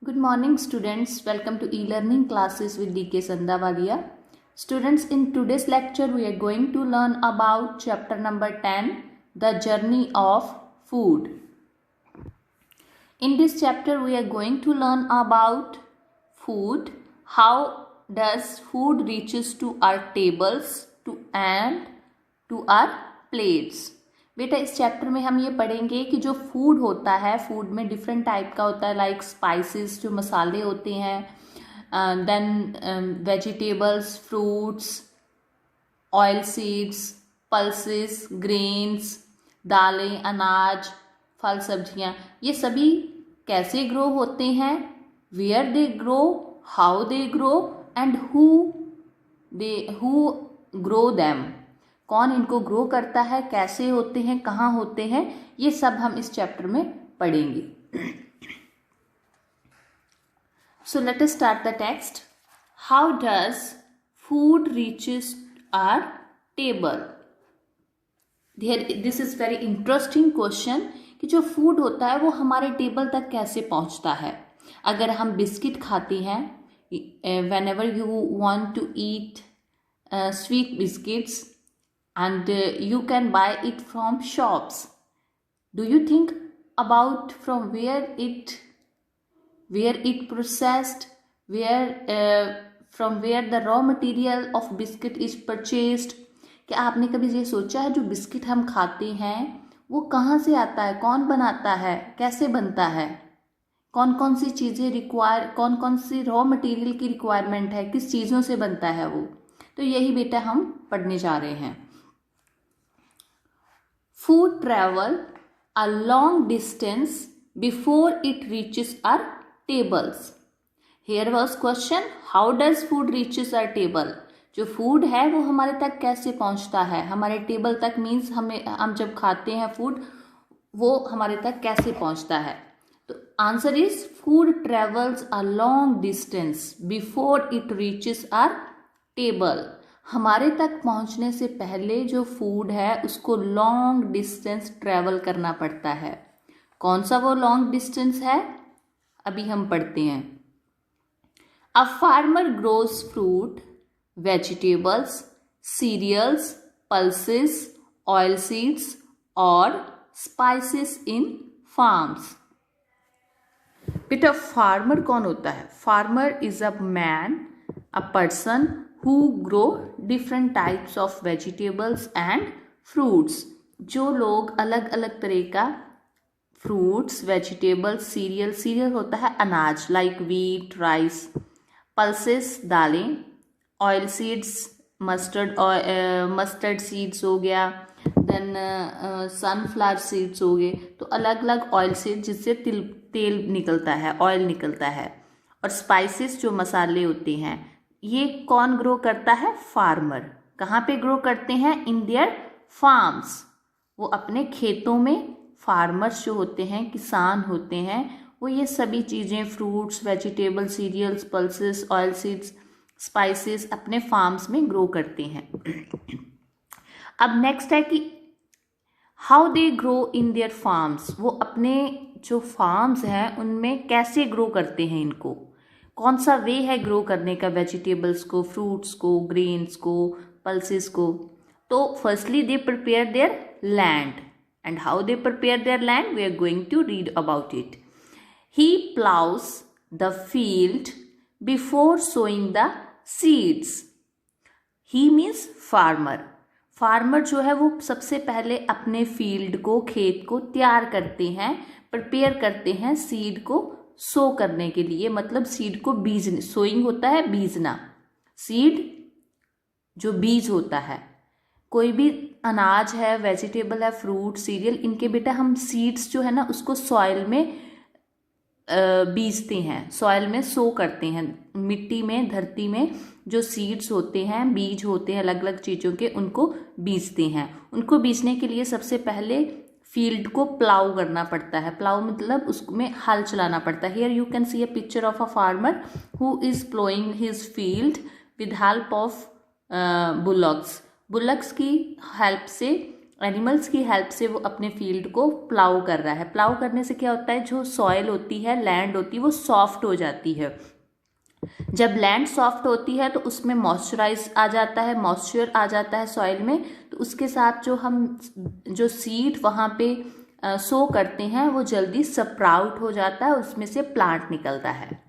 Good morning, students. Welcome to e-learning classes with DK Sandavadia. Students, in today's lecture, we are going to learn about chapter number 10, The Journey of Food. In this chapter, we are going to learn about food, how does food reaches to our tables and to our plates. बेटा इस chapter में हम ये पढ़ेंगे कि जो food होता है, फूड में डिफरेंट टाइप का होता है, लाइक स्पाइसेस जो मसाले होते हैं, then vegetables, fruits, oil seeds, pulses, grains, दालें, अनाज, फल, सब्जियां, ये सभी कैसे ग्रो होते हैं, where they grow, how they grow and who grow them, कौन इनको ग्रो करता है, कैसे होते हैं, कहाँ होते हैं, ये सब हम इस चैप्टर में पढ़ेंगे. So let us start the text. How does food reaches our table? This is very interesting question कि जो फूड होता है वो हमारे टेबल तक कैसे पहुंचता है. अगर हम बिस्किट खाते हैं, whenever you want to eat sweet biscuits, and you can buy it from shops, do you think about from where it processed, from where the raw material of biscuit is purchased? क्या आपने कभी ये सोचा है जो biscuit हम खाते हैं वो कहाँ से आता है, कौन बनाता है, कैसे बनता है, कौन कौन सी चीज़ें कौन कौन सी रॉ मटेरियल की रिक्वायरमेंट है, किस चीज़ों से बनता है वो. तो यही बेटा हम पढ़ने जा रहे हैं. Food travel a long distance before it reaches our tables. Here was question, how does food reaches our table? जो फूड है वो हमारे तक कैसे पहुंचता है, हमारे टेबल तक मीन्स हम जब खाते हैं फूड वो हमारे तक कैसे पहुंचता है. तो answer is food travels a long distance before it reaches our table. हमारे तक पहुंचने से पहले जो फूड है उसको लॉन्ग डिस्टेंस ट्रैवल करना पड़ता है. कौन सा वो लॉन्ग डिस्टेंस है अभी हम पढ़ते हैं. A farmer grows fruit, vegetables, cereals, pulses, oil seeds और स्पाइसेस इन फार्म्स. बेटा फार्मर कौन होता है? Farmer is a man, a person who grow different types of vegetables and fruits. जो लोग अलग अलग तरह का फ्रूट्स, वेजिटेबल्स, सीरियल होता है अनाज, लाइक वीट, राइस, पल्सेस दालें, ऑयल सीड्स, मस्टर्ड सीड्स हो गया, देन सनफ्लावर सीड्स हो गए. तो अलग अलग ऑयल सीड्स जिससे तेल निकलता है, ऑयल निकलता है. और स्पाइसेस जो मसाले होते हैं ये कौन ग्रो करता है? फार्मर. कहाँ पे ग्रो करते हैं? इन देयर फार्म्स. वो अपने खेतों में फार्मर्स जो होते हैं, किसान होते हैं, वो ये सभी चीज़ें fruits, vegetable, cereals, pulses, oil seeds, spices अपने फार्म्स में ग्रो करते हैं. अब नेक्स्ट है कि how they grow in their farms. वो अपने जो फार्म्स हैं उनमें कैसे ग्रो करते हैं इनको, कौन सा वे है ग्रो करने का, वेजिटेबल्स को, फ्रूट्स को, ग्रेन्स को, पल्सेस को. तो firstly they prepare their land. And how they prepare their land we are going to read about it. He ploughs the field before sowing the seeds. He means farmer. Farmer जो है वो सबसे पहले अपने field को, खेत को तैयार करते हैं, प्रिपेयर करते हैं सीड को सो करने के लिए. मतलब सीड को बीजने, सोइंग होता है बीजना, सीड जो बीज होता है. कोई भी अनाज है, वेजिटेबल है, फ्रूट, सीरियल, इनके बेटा हम सीड्स जो है ना उसको सॉइल में बीजते हैं, सॉइल में सो करते हैं. मिट्टी में, धरती में जो सीड्स होते हैं, बीज होते हैं अलग अलग चीज़ों के, उनको बीजते हैं. उनको बीजने के लिए सबसे पहले फील्ड को प्लाउ करना पड़ता है. प्लाउ मतलब उसमें हल चलाना पड़ता है. Here you can see a picture of a farmer who is ploughing his field with help of bullocks. Bullocks की हेल्प से एनिमल्स की हेल्प से वो अपने फील्ड को प्लाउ कर रहा है। प्लाउ करने से क्या होता है, जो सॉइल होती है, लैंड होती है, वो सॉफ्ट हो जाती है। जब लैंड सॉफ्ट होती है तो उसमें मॉइस्चराइज आ जाता है, मॉइस्चर आ जाता है सॉइल में, तो उसके साथ जो सीड वहाँ पे सो करते हैं वो जल्दी स्प्राउट हो जाता है, उसमें से प्लांट निकलता है।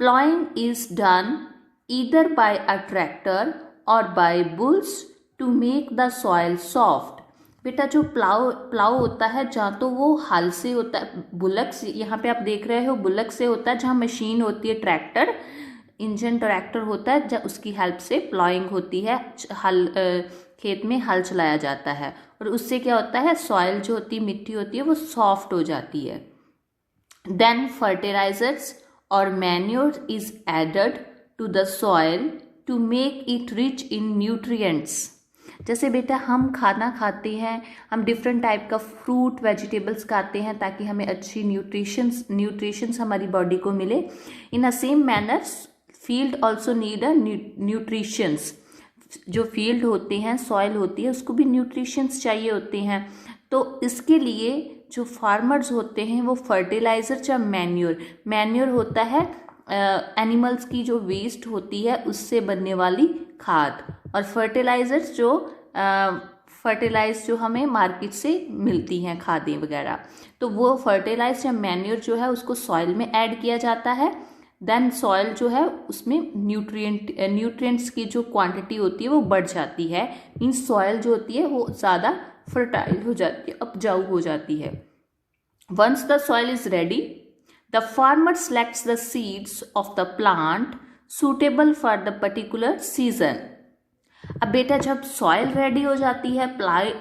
Ploughing is done either by a tractor or by bulls to make the soil soft. बेटा जो प्लाउ होता है, जहाँ तो वो हल से होता है, बुलक से, यहाँ पे आप देख रहे हो बुलक से होता है, जहाँ मशीन होती है ट्रैक्टर, इंजन ट्रैक्टर होता है, जहाँ उसकी हेल्प से प्लॉइंग होती है, हल खेत में हल चलाया जाता है, और उससे क्या होता है, सॉइल जो होती है, मिट्टी होती है, वो सॉफ्ट हो जाती है। देन फर्टिलाइजर्स और manure is added to the soil to make it rich in nutrients. जैसे बेटा हम खाना खाते हैं, हम डिफरेंट टाइप का फ्रूट वेजिटेबल्स खाते हैं ताकि हमें अच्छी न्यूट्रिशंस हमारी बॉडी को मिले। In a same manner field also need a nutritions. जो फील्ड होते हैं, सॉइल होती है, उसको भी न्यूट्रिशंस चाहिए होते हैं। तो इसके लिए जो फार्मर्स होते हैं वो फर्टिलाइजर या मैन्योर होता है एनिमल्स की जो वेस्ट होती है उससे बनने वाली खाद, और फर्टिलाइजर्स जो हमें मार्केट से मिलती हैं खादें वगैरह, तो वो फर्टिलाइज या मैन्योर जो है उसको सॉइल में ऐड किया जाता है। देन सॉइल जो है उसमें न्यूट्रिएंट्स की जो क्वांटिटी होती है वो बढ़ जाती है, मीन्स सॉइल जो होती है वो ज़्यादा फर्टाइल हो जाती है, उपजाऊ हो जाती है। Once the soil is ready, the farmer selects the seeds of the plant suitable for the particular season. अब बेटा जब सॉइल रेडी हो जाती है,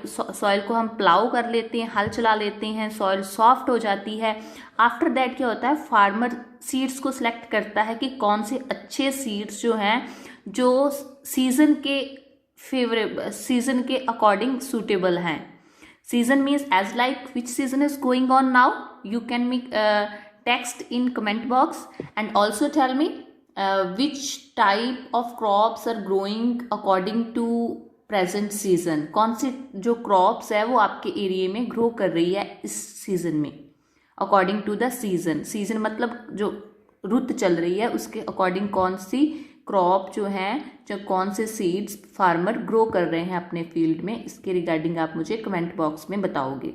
सॉइल को हम प्लाउ कर लेते हैं, हल चला लेते हैं, सॉइल सॉफ्ट हो जाती है। आफ्टर दैट क्या होता है, फार्मर सीड्स को सिलेक्ट करता है कि कौन से अच्छे सीड्स जो हैं जो सीजन के अकॉर्डिंग सूटेबल हैं। Season means as like which season is going on now, you can make text in comment box and also tell me which type of crops are growing according to present season। कौन सी जो crops है वो आपके area में grow कर रही है इस सीजन में, according to the season. Season मतलब जो रुत चल रही है उसके अकॉर्डिंग कौन सी क्रॉप जो है, जो कौन से सीड्स फार्मर ग्रो कर रहे हैं अपने फील्ड में, इसके रिगार्डिंग आप मुझे कमेंट बॉक्स में बताओगे।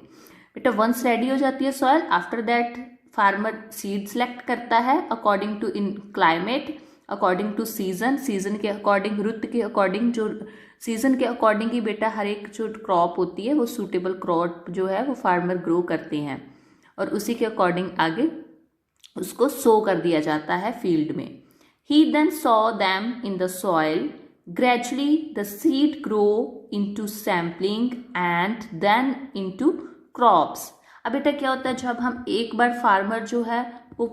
बेटा वंस रेडी हो जाती है soil, after that farmer seed select करता है according to in climate, according to season के अकॉर्डिंग, रुत के अकॉर्डिंग, जो सीजन के अकॉर्डिंग ही बेटा हर एक जो क्रॉप होती है वो सूटेबल क्रॉप जो है वो फार्मर ग्रो करते हैं, और उसी के अकॉर्डिंग आगे उसको सो कर दिया जाता है फील्ड में। He then sow them in the soil, gradually the seed grow into sampling and then into crops. अब बेटा क्या होता है, जब हम एक बार फार्मर जो है वो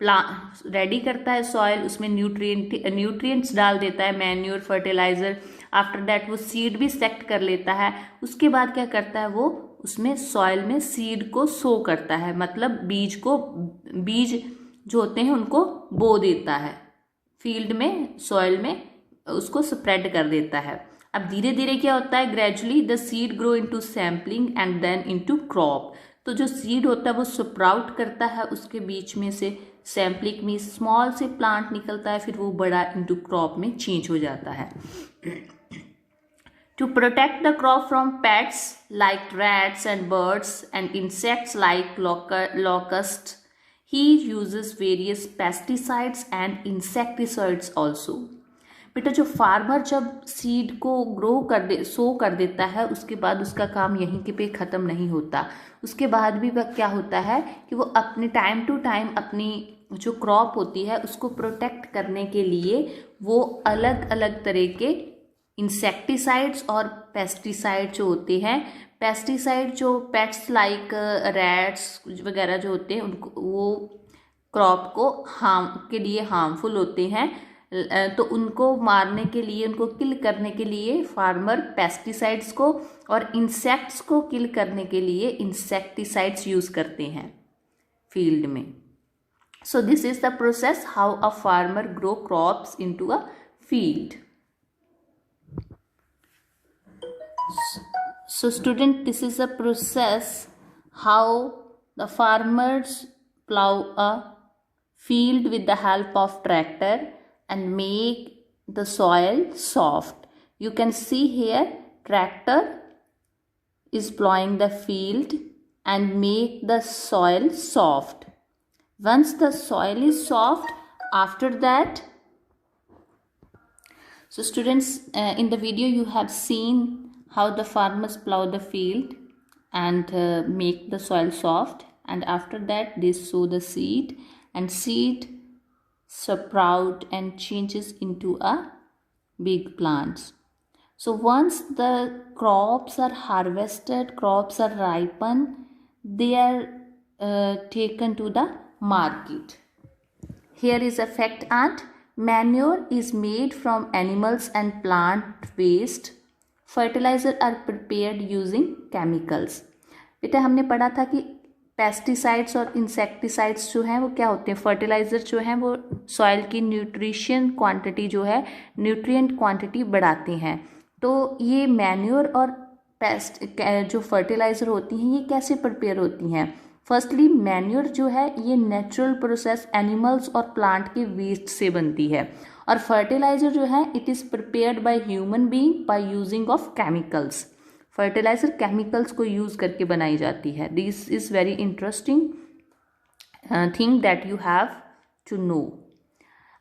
रेडी करता है सॉइल, उसमें न्यूट्रिएंट्स डाल देता है, मैन्योर, फर्टिलाइजर, आफ्टर दैट वो सीड भी सेलेक्ट कर लेता है। उसके बाद क्या करता है, वो उसमें सॉइल में सीड को सो करता है, मतलब बीज जो होते हैं उनको बो देता है फील्ड में, सॉइल में उसको स्प्रेड कर देता है। अब धीरे धीरे क्या होता है, gradually the seed grow into sampling and then into crop. तो जो सीड होता है वो स्प्राउट करता है, उसके बीच में से सैम्पलिंग में स्मॉल से प्लांट निकलता है, फिर वो बड़ा इनटू क्रॉप में चेंज हो जाता है। To protect the crop from pets like rats and birds and insects like locust, he uses various pesticides and insecticides also। बेटा जो फार्मर जब सीड को सो कर देता है, उसके बाद उसका काम यहीं पे ख़त्म नहीं होता। उसके बाद भी क्या होता है कि वो अपने टाइम टू टाइम अपनी जो क्रॉप होती है उसको प्रोटेक्ट करने के लिए वो अलग अलग तरह के इंसेक्टिसाइड्स और पेस्टिसाइड जो होते हैं, पेस्टिसाइड जो पेट्स लाइक रैट्स वगैरह जो होते हैं उनको, वो क्रॉप को हार्मफुल होते हैं, तो उनको मारने के लिए, उनको किल करने के लिए फार्मर पेस्टिसाइड्स को और इंसेक्ट्स को किल करने के लिए इंसेक्टिसाइड्स यूज़ करते हैं फील्ड में। So this is the process how a farmer grow crops into a field. So student, this is a process how the farmers plow a field with the help of tractor and make the soil soft. You can see here tractor is plowing the field and make the soil soft. Once the soil is soft, after that, so students, in the video you have seen how the farmers plow the field and make the soil soft, and after that they sow the seed, and seed sprout and changes into a big plants. So once the crops are harvested, crops are ripened, they are taken to the market. Here is a fact ant. Manure is made from animals and plant waste. Fertilizer are prepared using chemicals. बेटा हमने पढ़ा था कि pesticides और insecticides जो हैं वो क्या होते हैं, फर्टिलाइज़र जो हैं वो सॉइल की न्यूट्रिशन क्वांटिटी जो है, न्यूट्रिएंट क्वांटिटी बढ़ाते हैं. तो ये मैन्योर और पेस्ट जो फर्टिलाइज़र होती हैं ये कैसे प्रिपेयर होती हैं. फर्स्टली मैन्योर जो है ये नेचुरल प्रोसेस एनिमल्स और प्लांट के वेस्ट से बनती है, और फर्टिलाइज़र जो है it is prepared by human being by using of chemicals. Fertilizer chemicals को यूज़ करके बनाई जाती है. This is very interesting thing that you have to know.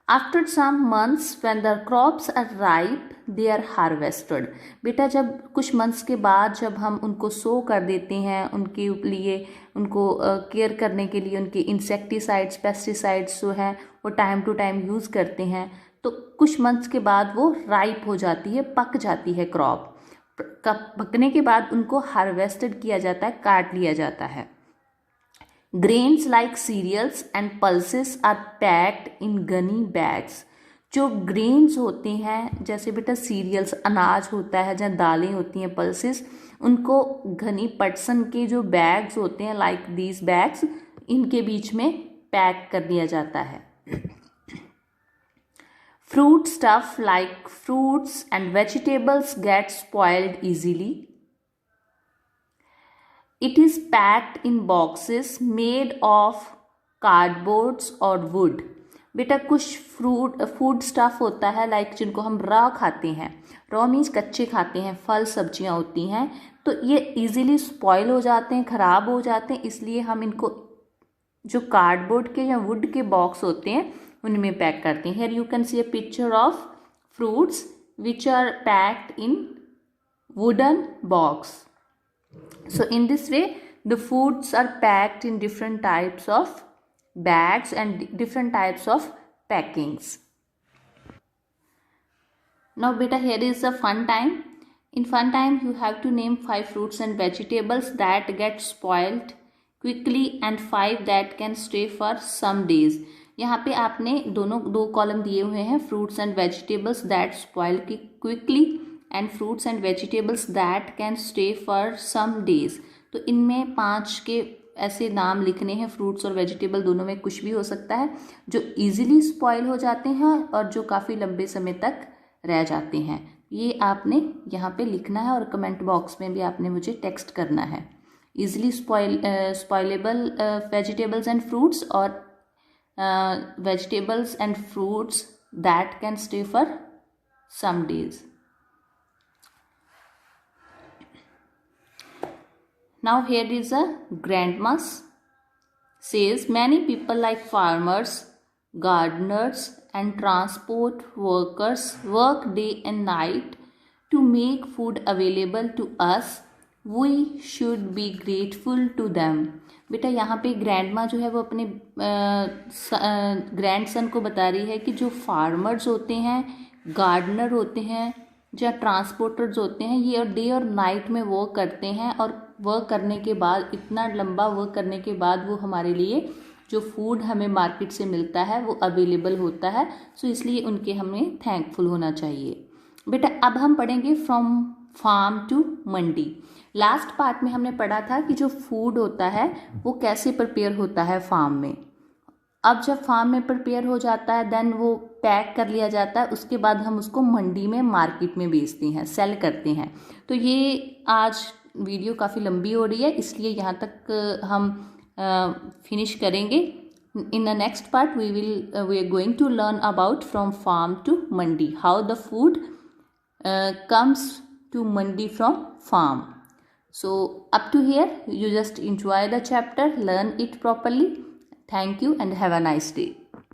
After some months when the crops are ripe they are harvested. बेटा जब कुछ months के बाद जब हम उनको सो कर देते हैं, उनके लिए उनको केयर करने के लिए उनके इंसेक्टिसाइड्स पेस्टिसाइड्स जो हैं वो टाइम टू टाइम यूज़ करते हैं, तो कुछ मंथ्स के बाद वो राइप हो जाती है, पक जाती है क्रॉप. पकने के बाद उनको हार्वेस्टेड किया जाता है, काट लिया जाता है. Grains like cereals and pulses are packed in gunny bags. जो ग्रेन्स होते हैं जैसे बेटा सीरियल्स अनाज होता है, जहाँ दालें होती हैं पल्सेस, उनको घनी पटसन के जो बैग्स होते हैं लाइक दीज बैग्स, इनके बीच में पैक कर दिया जाता है. Fruit stuff like fruits and vegetables gate spoiled easily. It is packed in boxes made of cardboards or wood. बेटा कुछ फूड स्टफ होता है लाइक जिनको हम रॉ खाते हैं, रॉ मीन्स कच्चे खाते हैं, फल सब्जियां होती हैं, तो ये इजीली स्पॉइल हो जाते हैं, ख़राब हो जाते हैं, इसलिए हम इनको जो कार्डबोर्ड के या वुड के बॉक्स होते हैं उनमें पैक करते हैं. Here you can see a picture of fruits which are packed in wooden box. So in this way the foods are packed in different types of bags and different types of packings. Now beta here is a fun time. In fun time you have to name 5 fruits and vegetables that get spoiled quickly and 5 that can stay for some days. यहाँ पे आपने दो column दिए हुए हैं, fruits and vegetables that spoil quickly and fruits and vegetables that can stay for some days. तो इनमें 5 के ऐसे नाम लिखने हैं, फ्रूट्स और वेजिटेबल दोनों में कुछ भी हो सकता है, जो इजीली स्पॉइल हो जाते हैं और जो काफ़ी लंबे समय तक रह जाते हैं. ये आपने यहाँ पे लिखना है और कमेंट बॉक्स में भी आपने मुझे टेक्स्ट करना है. Easily spoilable vegetables and fruits और vegetables and fruits that can stay for some days. Now here is a grandma says many people like farmers, gardeners and transport workers work day and night to make food available to us. We should be grateful to them. बेटा यहाँ पे grandma जो है वो अपने grandson को बता रही है कि जो फार्मर्स होते हैं, गार्डनर होते हैं, जो ट्रांसपोर्टर्स होते हैं, ये डे और नाइट में वर्क करते हैं, और वर्क करने के बाद इतना लंबा वर्क करने के बाद वो हमारे लिए जो फूड हमें मार्केट से मिलता है वो अवेलेबल होता है. सो इसलिए उनके हमें थैंकफुल होना चाहिए. बेटा अब हम पढ़ेंगे from farm to mandi. Last part में हमने पढ़ा था कि जो फूड होता है वो कैसे प्रिपेयर होता है फार्म में. अब जब फार्म में प्रिपेयर हो जाता है देन वो पैक कर लिया जाता है, उसके बाद हम उसको मंडी में मार्केट में बेचते हैं, सेल करते हैं. तो ये आज वीडियो काफ़ी लंबी हो रही है, इसलिए यहाँ तक हम फिनिश करेंगे. In the next part we are going to learn about from farm to mandi, how the food comes to mandi from farm. So up to here you just enjoy the chapter, learn it properly. Thank you and have a nice day.